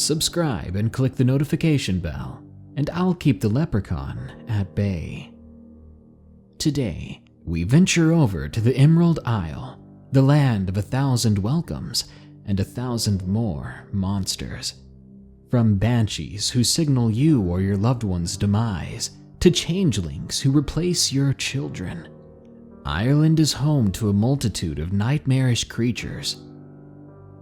subscribe and click the notification bell, and I'll keep the leprechaun at bay. Today, we venture over to the Emerald Isle, the land of 1,000 welcomes and 1,000 more monsters. From banshees who signal you or your loved one's demise, to changelings who replace your children, Ireland is home to a multitude of nightmarish creatures.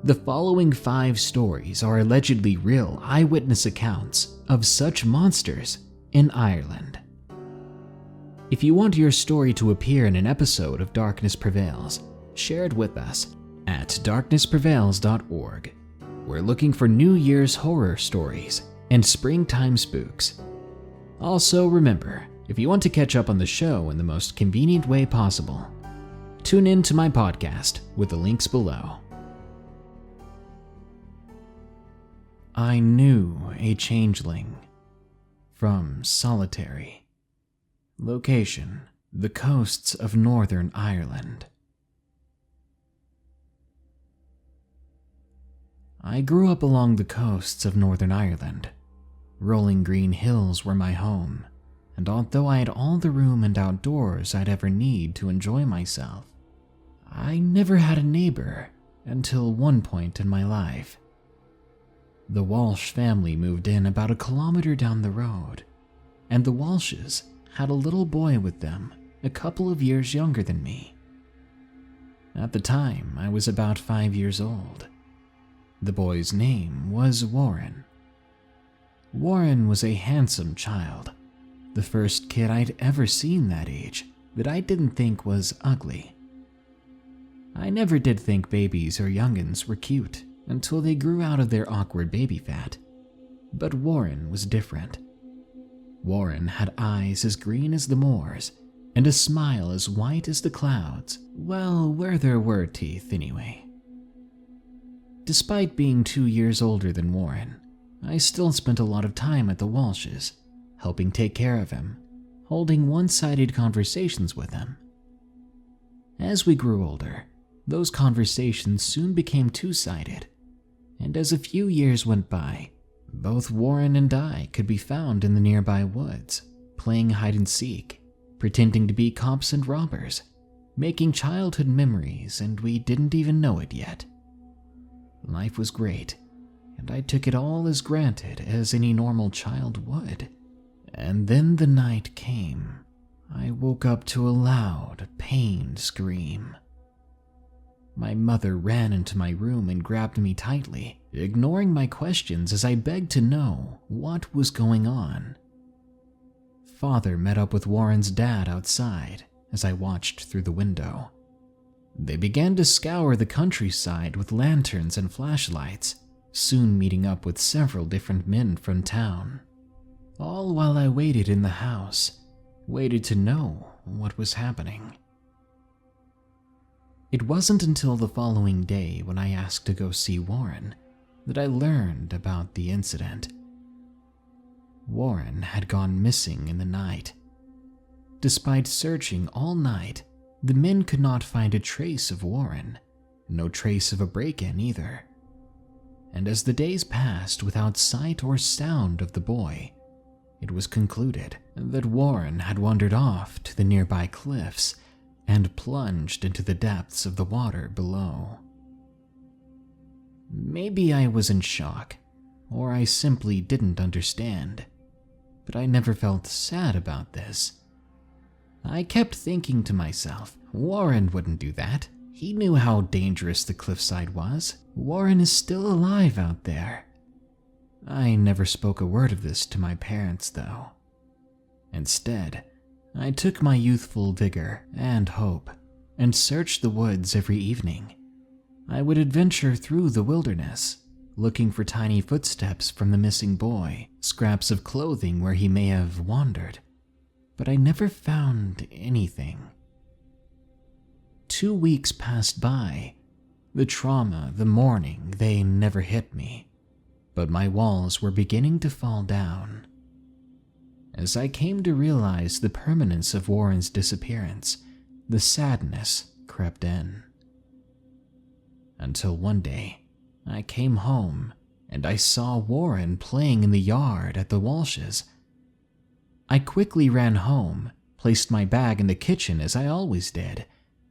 The following 5 stories are allegedly real eyewitness accounts of such monsters in Ireland. If you want your story to appear in an episode of Darkness Prevails, share it with us at darknessprevails.org. We're looking for New Year's horror stories and springtime spooks. Also remember, if you want to catch up on the show in the most convenient way possible, tune in to my podcast with the links below. I knew a changeling. From Solitary. Location: the coasts of Northern Ireland. I grew up along the coasts of Northern Ireland. Rolling green hills were my home, and although I had all the room and outdoors I'd ever need to enjoy myself, I never had a neighbor until one point in my life. The Walsh family moved in about 1 kilometer down the road, and the Walshes had a little boy with them a couple of years younger than me. At the time, I was about 5 years old. The boy's name was Warren. Warren was a handsome child, the first kid I'd ever seen that age that I didn't think was ugly. I never did think babies or youngins were cute until they grew out of their awkward baby fat, but Warren was different. Warren had eyes as green as the moors and a smile as white as the clouds, well, where there were teeth anyway. Despite being 2 years older than Warren, I still spent a lot of time at the Walshes, helping take care of him, holding one-sided conversations with him. As we grew older, those conversations soon became two-sided, and as a few years went by, both Warren and I could be found in the nearby woods, playing hide-and-seek, pretending to be cops and robbers, making childhood memories, and we didn't even know it yet. Life was great, and I took it all as granted as any normal child would. And then the night came. I woke up to a loud, pained scream. My mother ran into my room and grabbed me tightly, ignoring my questions as I begged to know what was going on. Father met up with Warren's dad outside as I watched through the window. They began to scour the countryside with lanterns and flashlights, soon meeting up with several different men from town. All while I waited in the house, waited to know what was happening. It wasn't until the following day when I asked to go see Warren that I learned about the incident. Warren had gone missing in the night. Despite searching all night, the men could not find a trace of Warren, no trace of a break-in either. And as the days passed without sight or sound of the boy, it was concluded that Warren had wandered off to the nearby cliffs and plunged into the depths of the water below. Maybe I was in shock, or I simply didn't understand, but I never felt sad about this. I kept thinking to myself, Warren wouldn't do that. He knew how dangerous the cliffside was. Warren is still alive out there. I never spoke a word of this to my parents, though. Instead, I took my youthful vigor and hope and searched the woods every evening. I would adventure through the wilderness, looking for tiny footsteps from the missing boy, scraps of clothing where he may have wandered, but I never found anything. 2 weeks passed by. The trauma, the mourning, they never hit me, but my walls were beginning to fall down. As I came to realize the permanence of Warren's disappearance, the sadness crept in. Until one day, I came home and I saw Warren playing in the yard at the Walshes. I quickly ran home, placed my bag in the kitchen as I always did,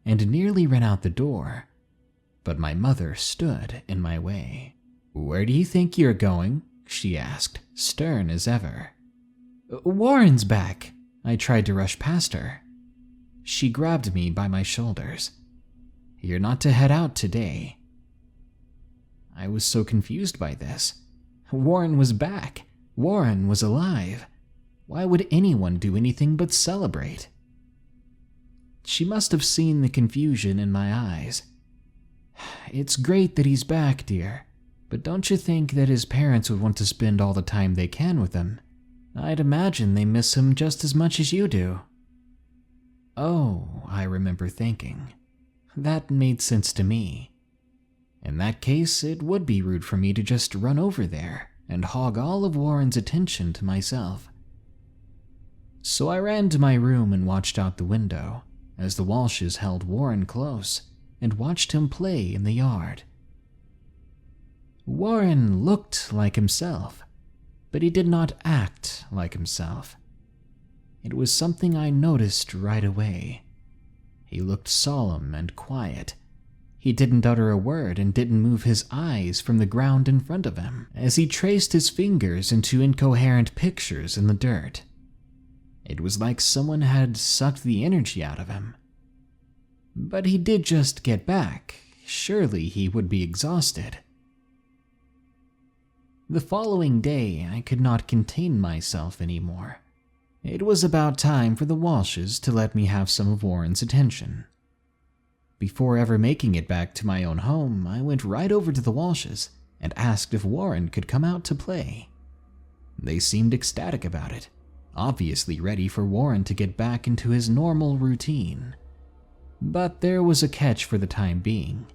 and nearly ran out the door, but my mother stood in my way. "Where do you think you're going?" she asked, stern as ever. "Warren's back." I tried to rush past her. She grabbed me by my shoulders. "You're not to head out today." I was so confused by this. Warren was back. Warren was alive. Why would anyone do anything but celebrate? She must have seen the confusion in my eyes. "It's great that he's back, dear, but don't you think that his parents would want to spend all the time they can with him? I'd imagine they miss him just as much as you do." Oh, I remember thinking. That made sense to me. In that case, it would be rude for me to just run over there and hog all of Warren's attention to myself. So I ran to my room and watched out the window as the Walshes held Warren close and watched him play in the yard. Warren looked like himself, but he did not act like himself. It was something I noticed right away. He looked solemn and quiet. He didn't utter a word and didn't move his eyes from the ground in front of him as he traced his fingers into incoherent pictures in the dirt. It was like someone had sucked the energy out of him. But he did just get back. Surely he would be exhausted. The following day, I could not contain myself anymore. It was about time for the Walshes to let me have some of Warren's attention. Before ever making it back to my own home, I went right over to the Walshes and asked if Warren could come out to play. They seemed ecstatic about it, obviously ready for Warren to get back into his normal routine. But there was a catch for the time being.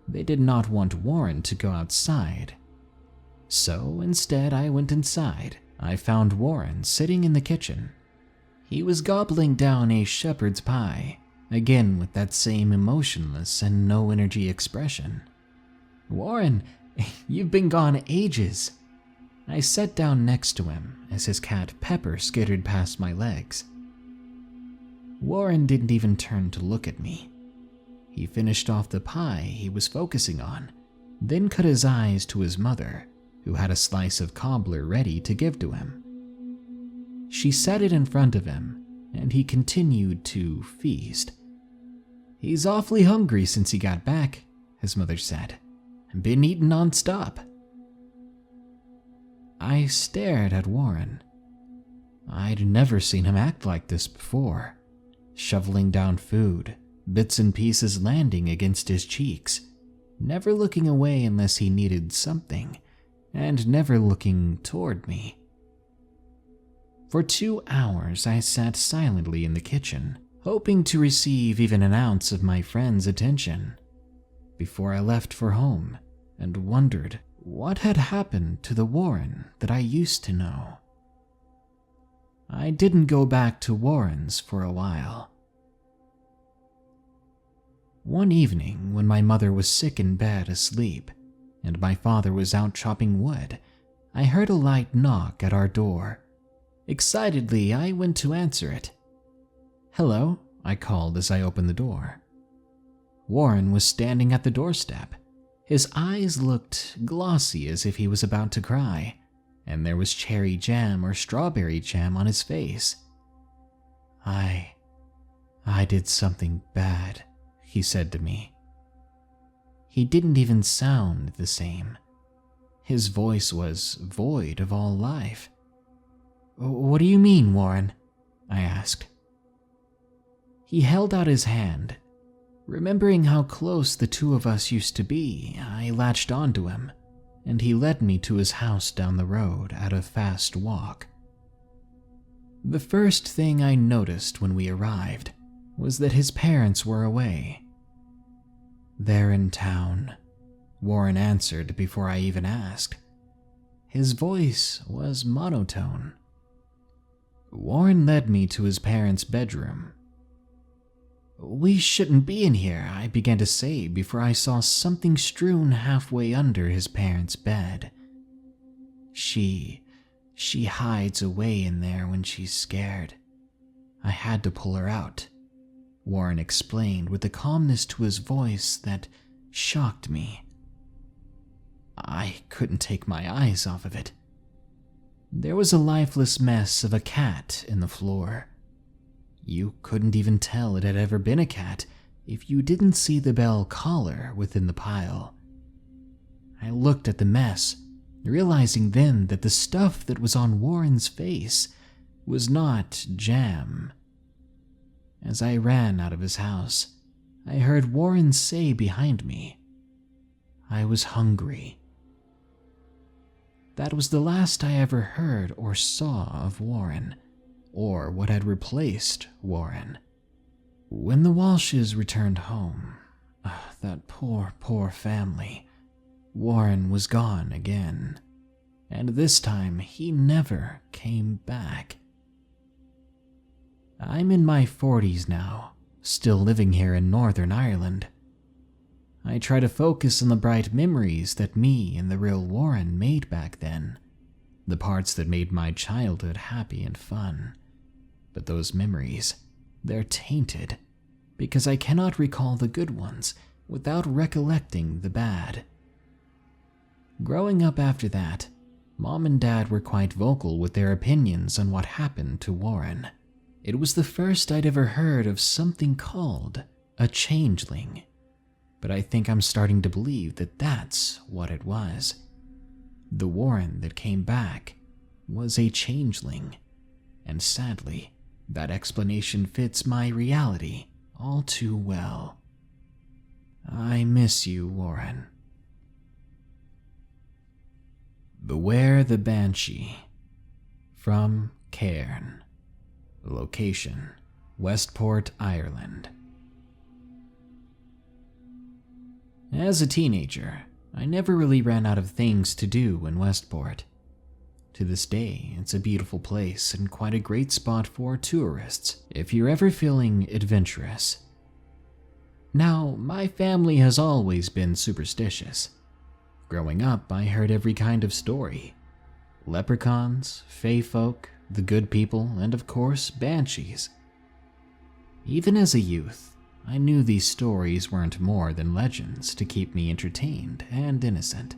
They did not want Warren to go outside. So instead, I went inside. I found Warren sitting in the kitchen. He was gobbling down a shepherd's pie, again with that same emotionless and no-energy expression. "Warren, you've been gone ages." I sat down next to him as his cat Pepper skittered past my legs. Warren didn't even turn to look at me. He finished off the pie he was focusing on, then cut his eyes to his mother, who had a slice of cobbler ready to give to him. She set it in front of him, and he continued to feast. "He's awfully hungry since he got back," his mother said. "Been eating non-stop." I stared at Warren. I'd never seen him act like this before, shoveling down food, bits and pieces landing against his cheeks, never looking away unless he needed something, and never looking toward me. For 2 hours I sat silently in the kitchen, hoping to receive even an ounce of my friend's attention, before I left for home and wondered what had happened to the Warren that I used to know. I didn't go back to Warren's for a while. One evening, when my mother was sick in bed asleep, and my father was out chopping wood, I heard a light knock at our door. Excitedly, I went to answer it. "Hello," I called as I opened the door. Warren was standing at the doorstep. His eyes looked glossy as if he was about to cry, and there was cherry jam or strawberry jam on his face. I did something bad," he said to me. He didn't even sound the same. His voice was void of all life. "What do you mean, Warren?" I asked. He held out his hand. Remembering how close the two of us used to be, I latched onto him, and he led me to his house down the road at a fast walk. The first thing I noticed when we arrived was that his parents were away. "They're in town," Warren answered before I even asked. His voice was monotone. Warren led me to his parents' bedroom. "We shouldn't be in here," I began to say before I saw something strewn halfway under his parents' bed, She hides away in there when she's scared. I had to pull her out," Warren explained with a calmness to his voice that shocked me. I couldn't take my eyes off of it. There was a lifeless mess of a cat in the floor. You couldn't even tell it had ever been a cat if you didn't see the bell collar within the pile. I looked at the mess, realizing then that the stuff that was on Warren's face was not jam. As I ran out of his house, I heard Warren say behind me, "I was hungry." That was the last I ever heard or saw of Warren, or what had replaced Warren. When the Walshes returned home, that poor family, Warren was gone again, and this time he never came back. I'm in my 40s now, still living here in Northern Ireland. I try to focus on the bright memories that me and the real Warren made back then, the parts that made my childhood happy and fun. But those memories, they're tainted, because I cannot recall the good ones without recollecting the bad. Growing up after that, Mom and Dad were quite vocal with their opinions on what happened to Warren. It was the first I'd ever heard of something called a changeling, but I think I'm starting to believe that that's what it was. The Warren that came back was a changeling, and sadly, that explanation fits my reality all too well. I miss you, Warren. Beware the Banshee. From Cairn. Location: Westport, Ireland. As a teenager, I never really ran out of things to do in Westport. To this day, it's a beautiful place and quite a great spot for tourists if you're ever feeling adventurous. Now, my family has always been superstitious. Growing up, I heard every kind of story. Leprechauns, fae folk, the good people, and of course, banshees. Even as a youth, I knew these stories weren't more than legends to keep me entertained and innocent.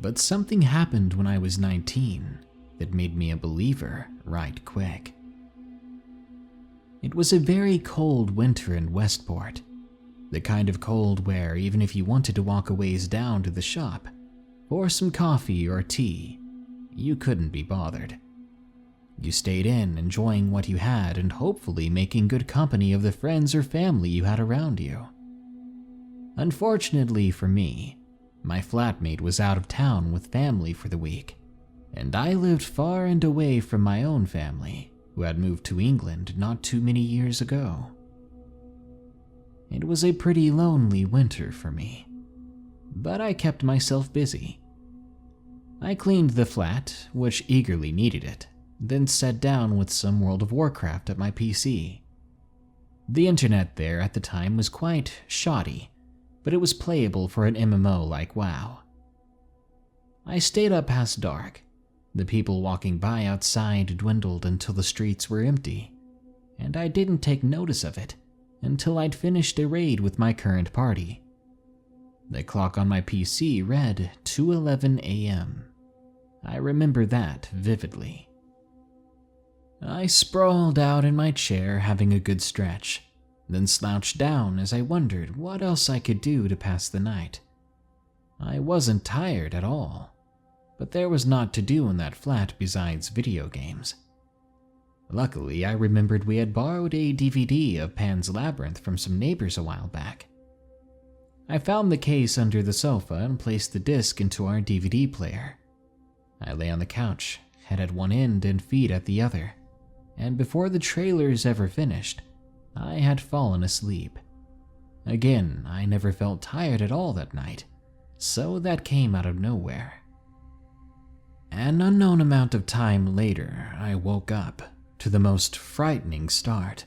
But something happened when I was 19 that made me a believer right quick. It was a very cold winter in Westport, the kind of cold where even if you wanted to walk a ways down to the shop for some coffee or tea, you couldn't be bothered. You stayed in, enjoying what you had and hopefully making good company of the friends or family you had around you. Unfortunately for me, my flatmate was out of town with family for the week, and I lived far and away from my own family, who had moved to England not too many years ago. It was a pretty lonely winter for me, but I kept myself busy. I cleaned the flat, which eagerly needed it, then sat down with some World of Warcraft at my PC. The internet there at the time was quite shoddy, but it was playable for an MMO like WoW. I stayed up past dark. The people walking by outside dwindled until the streets were empty, and I didn't take notice of it until I'd finished a raid with my current party. The clock on my PC read 2:11 a.m. I remember that vividly. I sprawled out in my chair having a good stretch, then slouched down as I wondered what else I could do to pass the night. I wasn't tired at all, but there was naught to do in that flat besides video games. Luckily, I remembered we had borrowed a DVD of Pan's Labyrinth from some neighbors a while back. I found the case under the sofa and placed the disc into our DVD player. I lay on the couch, head at one end and feet at the other, and before the trailers ever finished, I had fallen asleep. Again, I never felt tired at all that night, so that came out of nowhere. An unknown amount of time later, I woke up to the most frightening start.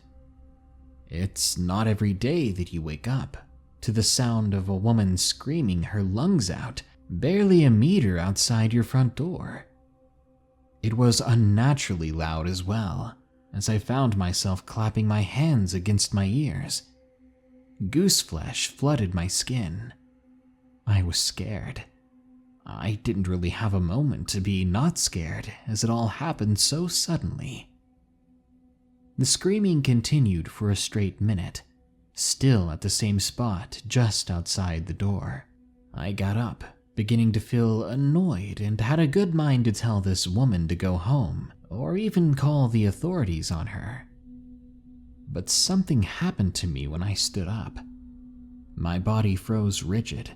It's not every day that you wake up to the sound of a woman screaming her lungs out barely a meter outside your front door. It was unnaturally loud as well, as I found myself clapping my hands against my ears. Gooseflesh flooded my skin. I was scared. I didn't really have a moment to be not scared, as it all happened so suddenly. The screaming continued for a straight minute, still at the same spot just outside the door. I got up, beginning to feel annoyed, and had a good mind to tell this woman to go home, or even call the authorities on her. But something happened to me when I stood up. My body froze rigid.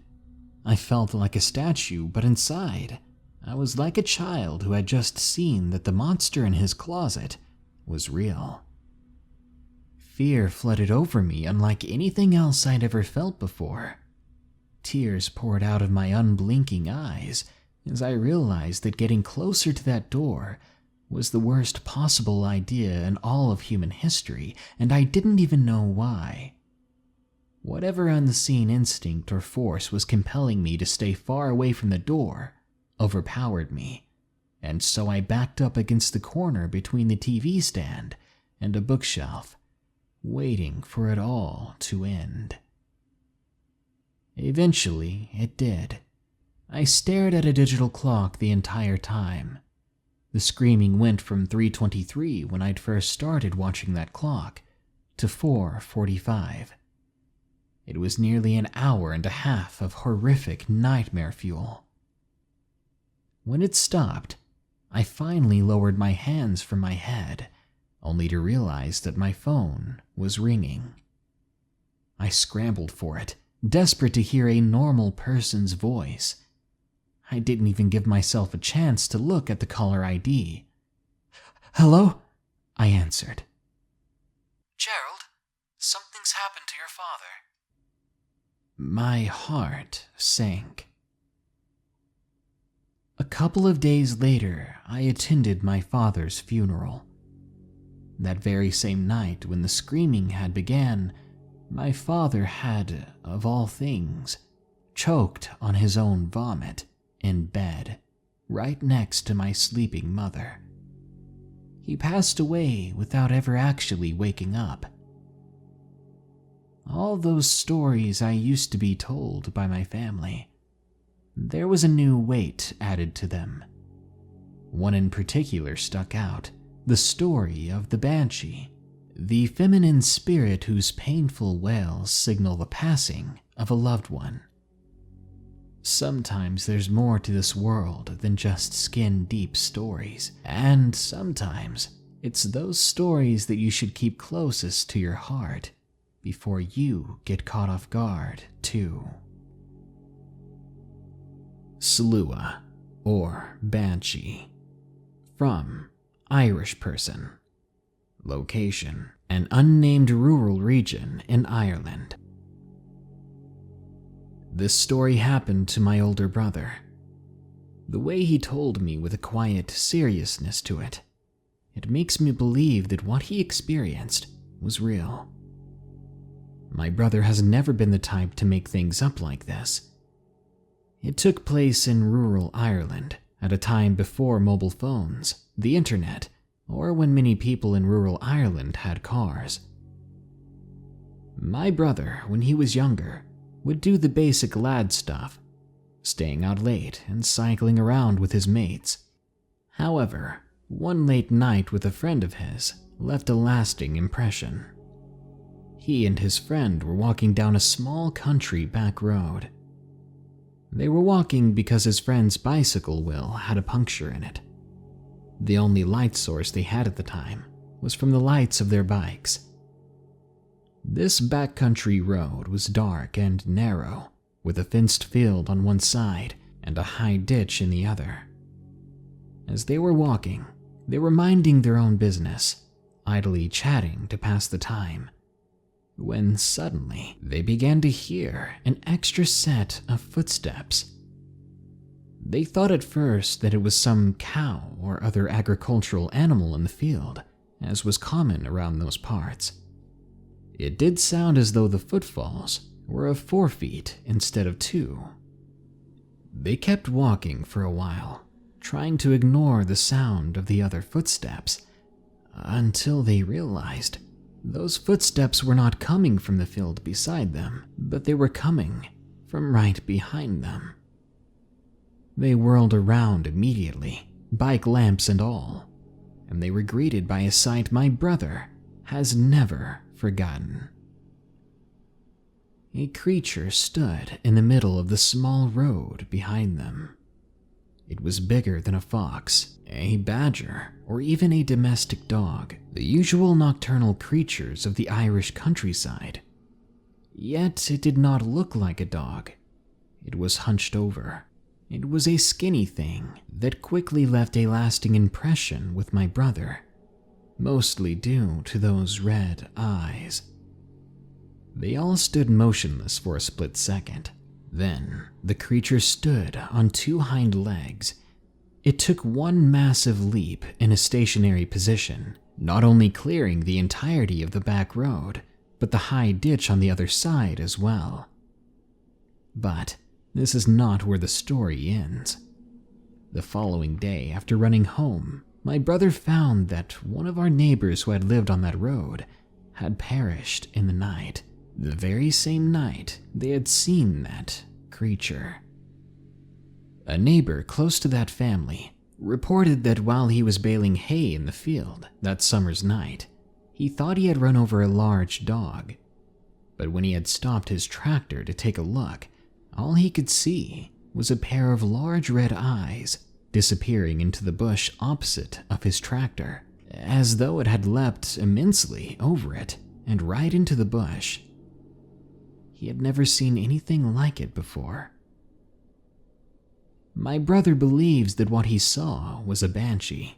I felt like a statue, but inside, I was like a child who had just seen that the monster in his closet was real. Fear flooded over me unlike anything else I'd ever felt before. Tears poured out of my unblinking eyes as I realized that getting closer to that door was the worst possible idea in all of human history, and I didn't even know why. Whatever unseen instinct or force was compelling me to stay far away from the door overpowered me, and so I backed up against the corner between the TV stand and a bookshelf, waiting for it all to end. Eventually, it did. I stared at a digital clock the entire time. The screaming went from 3:23 when I'd first started watching that clock to 4:45. It was nearly an hour and a half of horrific nightmare fuel. When it stopped, I finally lowered my hands from my head, only to realize that my phone was ringing. I scrambled for it, desperate to hear a normal person's voice. I didn't even give myself a chance to look at the caller ID. "Hello?" I answered. "Gerald, something's happened to your father." My heart sank. A couple of days later, I attended my father's funeral. That very same night when the screaming had began, my father had, of all things, choked on his own vomit in bed, right next to my sleeping mother. He passed away without ever actually waking up. All those stories I used to be told by my family, there was a new weight added to them. One in particular stuck out, the story of the Banshee, the feminine spirit whose painful wails signal the passing of a loved one. Sometimes there's more to this world than just skin-deep stories, and sometimes it's those stories that you should keep closest to your heart before you get caught off guard, too. Sluagh, or Banshee. From Irish person. Location: an unnamed rural region in Ireland. This story happened to my older brother. The way he told me with a quiet seriousness to it, it makes me believe that what he experienced was real. My brother has never been the type to make things up like this. It took place in rural Ireland at a time before mobile phones, the internet, or when many people in rural Ireland had cars. My brother, when he was younger, would do the basic lad stuff, staying out late and cycling around with his mates. However, one late night with a friend of his left a lasting impression. He and his friend were walking down a small country back road. They were walking because his friend's bicycle wheel had a puncture in it. The only light source they had at the time was from the lights of their bikes. This backcountry road was dark and narrow, with a fenced field on one side and a high ditch in the other. As they were walking, they were minding their own business, idly chatting to pass the time, when suddenly they began to hear an extra set of footsteps. They thought at first that it was some cow or other agricultural animal in the field, as was common around those parts. It did sound as though the footfalls were of 4 feet instead of 2. They kept walking for a while, trying to ignore the sound of the other footsteps, until they realized those footsteps were not coming from the field beside them, but they were coming from right behind them. They whirled around immediately, bike lamps and all, and they were greeted by a sight my brother has never forgotten. A creature stood in the middle of the small road behind them. It was bigger than a fox, a badger, or even a domestic dog, the usual nocturnal creatures of the Irish countryside. Yet it did not look like a dog. It was hunched over. It was a skinny thing that quickly left a lasting impression with my brother, mostly due to those red eyes. They all stood motionless for a split second. Then, the creature stood on two hind legs. It took one massive leap in a stationary position, not only clearing the entirety of the back road, but the high ditch on the other side as well. But this is not where the story ends. The following day, after running home, my brother found that one of our neighbors who had lived on that road had perished in the night. The very same night they had seen that creature. A neighbor close to that family reported that while he was baling hay in the field that summer's night, he thought he had run over a large dog. But when he had stopped his tractor to take a look, all he could see was a pair of large red eyes disappearing into the bush opposite of his tractor, as though it had leapt immensely over it and right into the bush. He had never seen anything like it before. My brother believes that what he saw was a banshee.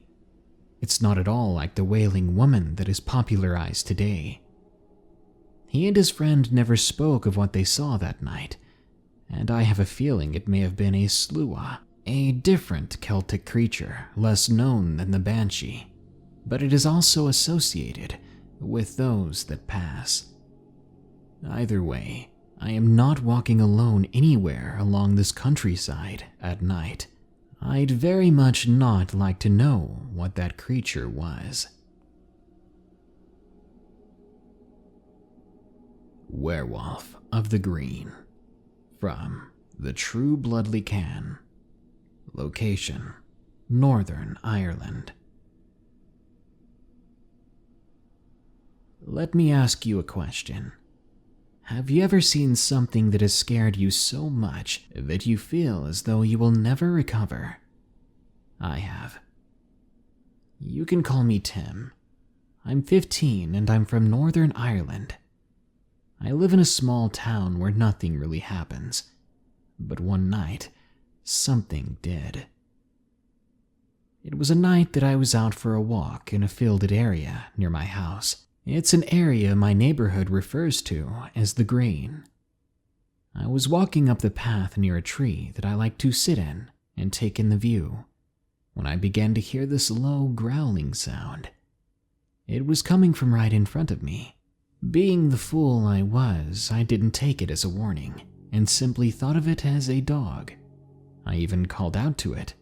It's not at all like the wailing woman that is popularized today. He and his friend never spoke of what they saw that night, and I have a feeling it may have been a Sluagh, a different Celtic creature less known than the Banshee, but it is also associated with those that pass. Either way, I am not walking alone anywhere along this countryside at night. I'd very much not like to know what that creature was. Werewolf of the Green, from TheTrueBlodlyCan. Location: Northern Ireland. Let me ask you a question. Have you ever seen something that has scared you so much that you feel as though you will never recover? I have. You can call me Tim. I'm 15 and I'm from Northern Ireland. I live in a small town where nothing really happens, but one night, something did. It was a night that I was out for a walk in a fielded area near my house. It's an area my neighborhood refers to as the Green. I was walking up the path near a tree that I like to sit in and take in the view when I began to hear this low growling sound. It was coming from right in front of me. Being the fool I was, I didn't take it as a warning and simply thought of it as a dog. I even called out to it.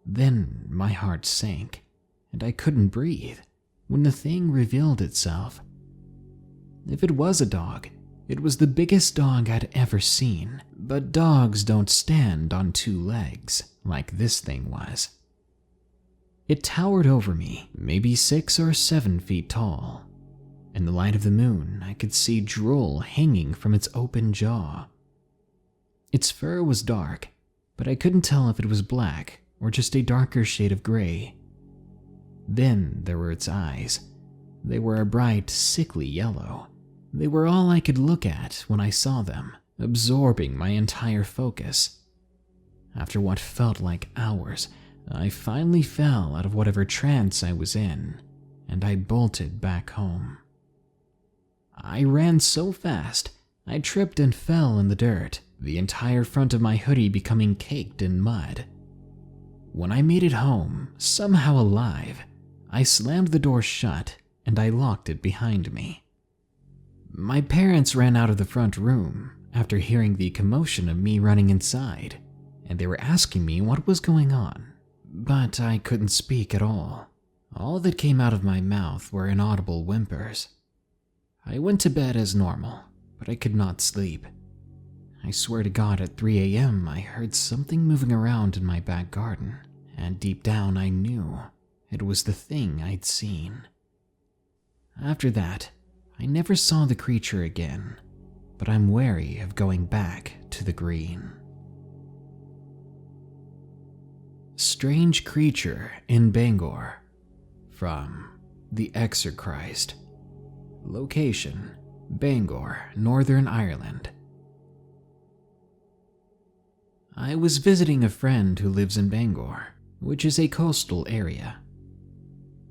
Then my heart sank and I couldn't breathe when the thing revealed itself. If it was a dog, it was the biggest dog I'd ever seen, but dogs don't stand on two legs like this thing was. It towered over me, maybe 6 or 7 feet tall. In the light of the moon, I could see drool hanging from its open jaw. Its fur was dark, but I couldn't tell if it was black or just a darker shade of gray. Then there were its eyes. They were a bright, sickly yellow. They were all I could look at when I saw them, absorbing my entire focus. After what felt like hours, I finally fell out of whatever trance I was in, and I bolted back home. I ran so fast, I tripped and fell in the dirt, the entire front of my hoodie becoming caked in mud. When I made it home, somehow alive, I slammed the door shut and I locked it behind me. My parents ran out of the front room after hearing the commotion of me running inside, and they were asking me what was going on, but I couldn't speak at all. All that came out of my mouth were inaudible whimpers. I went to bed as normal, but I could not sleep. I swear to God, at 3 a.m. I heard something moving around in my back garden, and deep down I knew it was the thing I'd seen. After that, I never saw the creature again, but I'm wary of going back to the green. Strange creature in Bangor, from TheExorChrist. Location: Bangor, Northern Ireland. I was visiting a friend who lives in Bangor, which is a coastal area.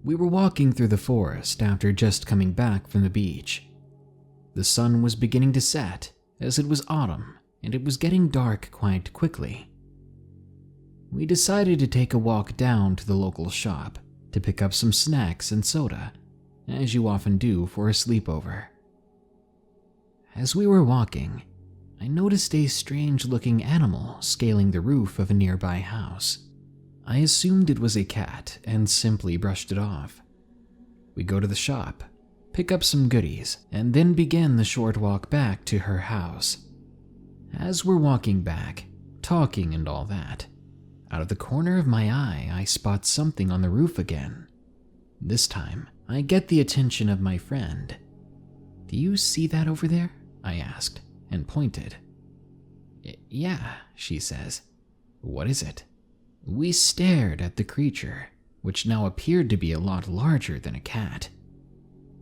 We were walking through the forest after just coming back from the beach. The sun was beginning to set, as it was autumn, and it was getting dark quite quickly. We decided to take a walk down to the local shop to pick up some snacks and soda, as you often do for a sleepover. As we were walking, I noticed a strange-looking animal scaling the roof of a nearby house. I assumed it was a cat and simply brushed it off. We go to the shop, pick up some goodies, and then begin the short walk back to her house. As we're walking back, talking and all that, out of the corner of my eye, I spot something on the roof again. This time, I get the attention of my friend. "Do you see that over there?" I asked, and pointed. "Yeah," she says. "What is it?" We stared at the creature, which now appeared to be a lot larger than a cat.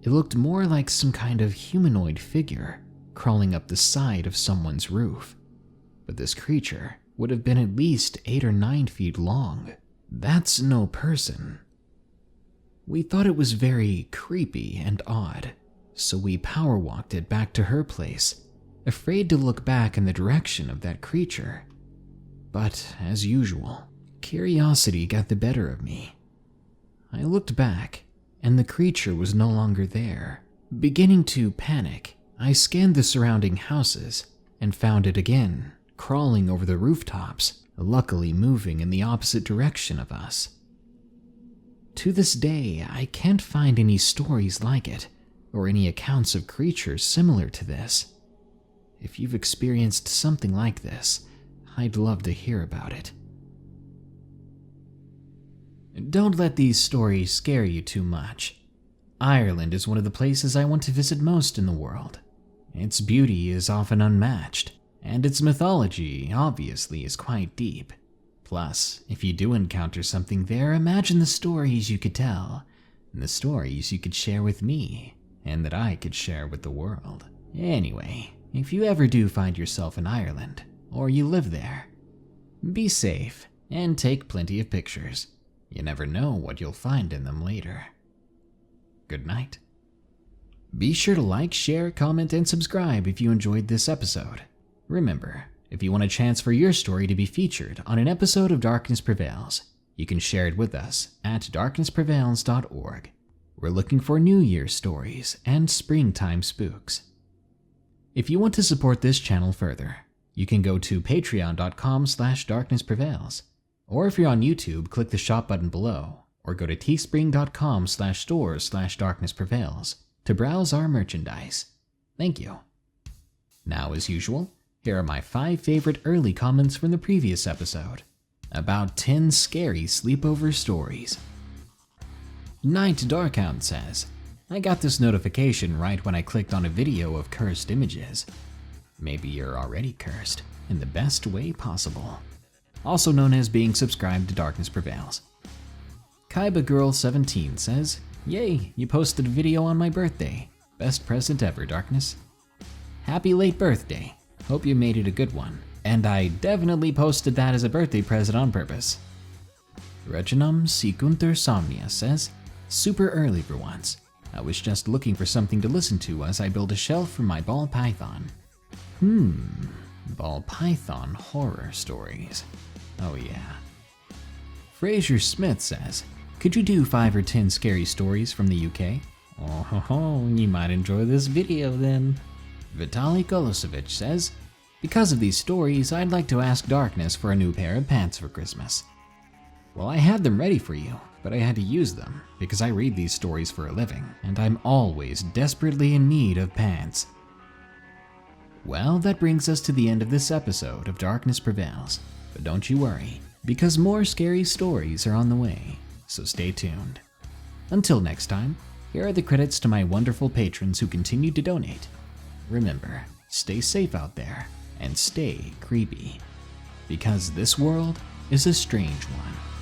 It looked more like some kind of humanoid figure crawling up the side of someone's roof. But this creature would have been at least 8 or 9 feet long. That's no person. We thought it was very creepy and odd, so we power walked it back to her place, afraid to look back in the direction of that creature. But as usual, curiosity got the better of me. I looked back, and the creature was no longer there. Beginning to panic, I scanned the surrounding houses and found it again, crawling over the rooftops, luckily moving in the opposite direction of us. To this day, I can't find any stories like it, or any accounts of creatures similar to this. If you've experienced something like this, I'd love to hear about it. Don't let these stories scare you too much. Ireland is one of the places I want to visit most in the world. Its beauty is often unmatched, and its mythology, obviously, is quite deep. Plus, if you do encounter something there, imagine the stories you could tell, and the stories you could share with me, and that I could share with the world. Anyway, if you ever do find yourself in Ireland, or you live there, be safe and take plenty of pictures. You never know what you'll find in them later. Good night. Be sure to like, share, comment, and subscribe if you enjoyed this episode. Remember, if you want a chance for your story to be featured on an episode of Darkness Prevails, you can share it with us at darknessprevails.org. We're looking for New Year's stories and springtime spooks. If you want to support this channel further, you can go to patreon.com/darknessprevails. Or if you're on YouTube, click the shop button below, or go to teespring.com/stores/darknessprevails to browse our merchandise. Thank you. Now, as usual, here are my 5 favorite early comments from the previous episode, about 10 scary sleepover stories. Night Darkhound says, I got this notification right when I clicked on a video of cursed images. Maybe you're already cursed, in the best way possible. Also known as being subscribed to Darkness Prevails. Kaiba Girl 17 says, Yay, you posted a video on my birthday. Best present ever, Darkness. Happy late birthday. Hope you made it a good one. And I definitely posted that as a birthday present on purpose. Reginum Secunter Somnia says, super early for once. I was just looking for something to listen to as I build a shelf for my ball python. Ball python horror stories. Oh yeah. Fraser Smith says, could you do 5 or 10 scary stories from the UK? Oh, you might enjoy this video then. Vitaly Golosevich says, Because of these stories, I'd like to ask Darkness for a new pair of pants for Christmas. Well, I had them ready for you, but I had to use them because I read these stories for a living, and I'm always desperately in need of pants. Well, that brings us to the end of this episode of Darkness Prevails, but don't you worry, because more scary stories are on the way, so stay tuned. Until next time, here are the credits to my wonderful patrons who continue to donate. Remember, stay safe out there, and stay creepy, because this world is a strange one.